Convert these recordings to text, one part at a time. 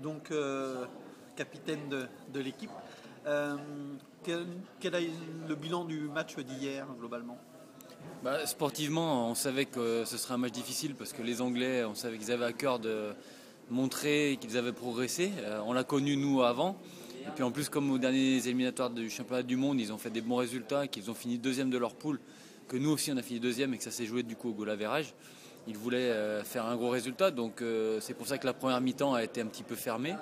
donc capitaine de l'équipe. Euh, quel est le bilan du match d'hier globalement? Sportivement, on savait que ce serait un match difficile parce que les Anglais, on savait qu'ils avaient à cœur de montrer qu'ils avaient progressé. On l'a connu nous avant. Et puis en plus, comme aux derniers éliminatoires du championnat du monde, ils ont fait des bons résultats et qu'ils ont fini deuxième de leur poule, que nous aussi on a fini deuxième et que ça s'est joué du coup au goal average. Ils voulaient faire un gros résultat, donc c'est pour ça que la première mi-temps a été un petit peu fermée.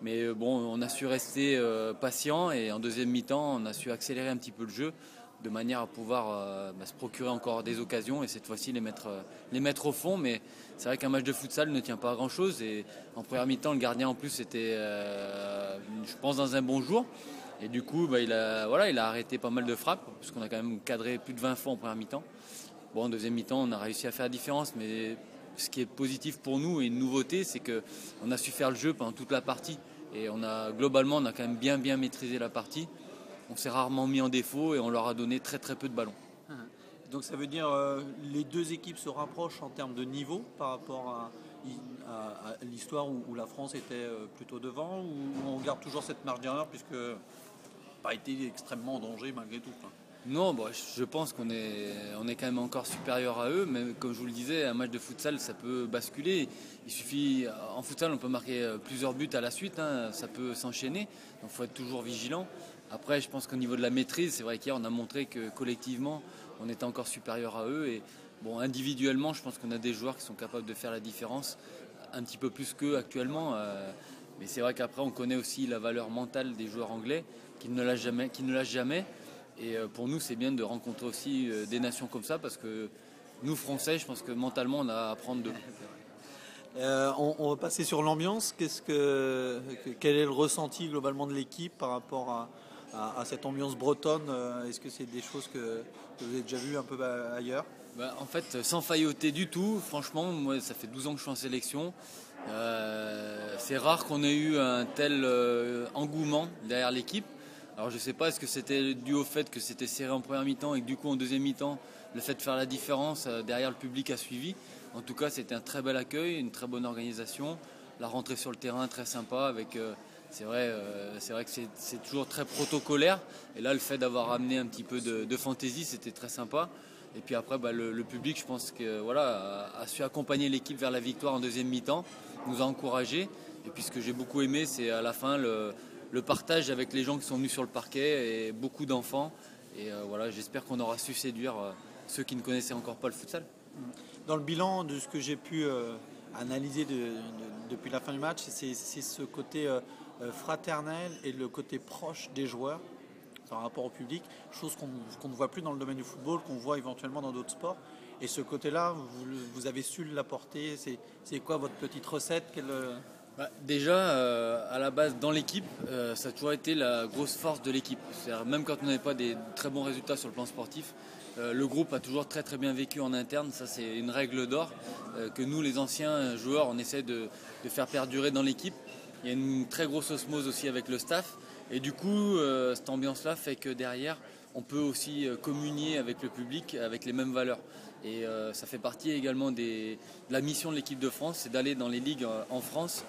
Mais bon, on a su rester patient et en deuxième mi-temps, on a su accélérer un petit peu le jeu de manière à pouvoir se procurer encore des occasions et cette fois-ci les mettre au fond. Mais c'est vrai qu'un match de futsal ne tient pas à grand-chose et en première mi-temps, le gardien en plus était, je pense, dans un bon jour. Et du coup, il a arrêté pas mal de frappes parce qu'on a quand même cadré plus de 20 fois en première mi-temps. Bon, en deuxième mi-temps, on a réussi à faire la différence, mais ce qui est positif pour nous et une nouveauté, c'est qu'on a su faire le jeu pendant toute la partie. Et globalement, on a quand même bien maîtrisé la partie. On s'est rarement mis en défaut et on leur a donné très peu de ballons. Donc ça veut dire les deux équipes se rapprochent en termes de niveau par rapport à l'histoire où la France était plutôt devant, ou on garde toujours cette marge d'erreur puisque pas été extrêmement en danger malgré tout, quoi. Non, je pense on est quand même encore supérieur à eux, mais comme je vous le disais, un match de futsal, ça peut basculer. Il suffit, en futsal, on peut marquer plusieurs buts à la suite, hein, ça peut s'enchaîner, donc il faut être toujours vigilant. Après, je pense qu'au niveau de la maîtrise, c'est vrai qu'hier, on a montré que collectivement, on était encore supérieur à eux. Et bon, individuellement, je pense qu'on a des joueurs qui sont capables de faire la différence, un petit peu plus qu'eux actuellement. Mais c'est vrai qu'après, on connaît aussi la valeur mentale des joueurs anglais qui ne lâchent jamais. Et pour nous, c'est bien de rencontrer aussi des nations comme ça parce que nous, Français, je pense que mentalement, on a à apprendre d'eux. On va passer sur l'ambiance. Quel est le ressenti globalement de l'équipe par rapport à cette ambiance bretonne? Est-ce que c'est des choses que vous avez déjà vues un peu ailleurs? En fait, sans failloter du tout, franchement, moi, ça fait 12 ans que je suis en sélection. C'est rare qu'on ait eu un tel engouement derrière l'équipe. Alors je ne sais pas, est-ce que c'était dû au fait que c'était serré en première mi-temps et que du coup en deuxième mi-temps, le fait de faire la différence derrière le public a suivi. En tout cas, c'était un très bel accueil, une très bonne organisation. La rentrée sur le terrain très sympa avec... c'est vrai que c'est toujours très protocolaire. Et là, le fait d'avoir amené un petit peu de fantaisie, c'était très sympa. Et puis après, le public, je pense que a su accompagner l'équipe vers la victoire en deuxième mi-temps, nous a encouragés. Et puis ce que j'ai beaucoup aimé, c'est à la fin le partage avec les gens qui sont venus sur le parquet et beaucoup d'enfants. Et j'espère qu'on aura su séduire ceux qui ne connaissaient encore pas le futsal. Dans le bilan de ce que j'ai pu analyser depuis la fin du match, c'est ce côté fraternel et le côté proche des joueurs par rapport au public, chose qu'on ne voit plus dans le domaine du football, qu'on voit éventuellement dans d'autres sports. Et ce côté-là, vous avez su l'apporter. C'est quoi votre petite recette? Déjà, à la base, dans l'équipe, ça a toujours été la grosse force de l'équipe. C'est-à-dire, même quand on n'avait pas des très bons résultats sur le plan sportif, le groupe a toujours très bien vécu en interne. Ça, c'est une règle d'or que nous, les anciens joueurs, on essaie de faire perdurer dans l'équipe. Il y a une très grosse osmose aussi avec le staff. Et du coup, cette ambiance-là fait que derrière, on peut aussi communier avec le public avec les mêmes valeurs. Et ça fait partie également de la mission de l'équipe de France, c'est d'aller dans les ligues en France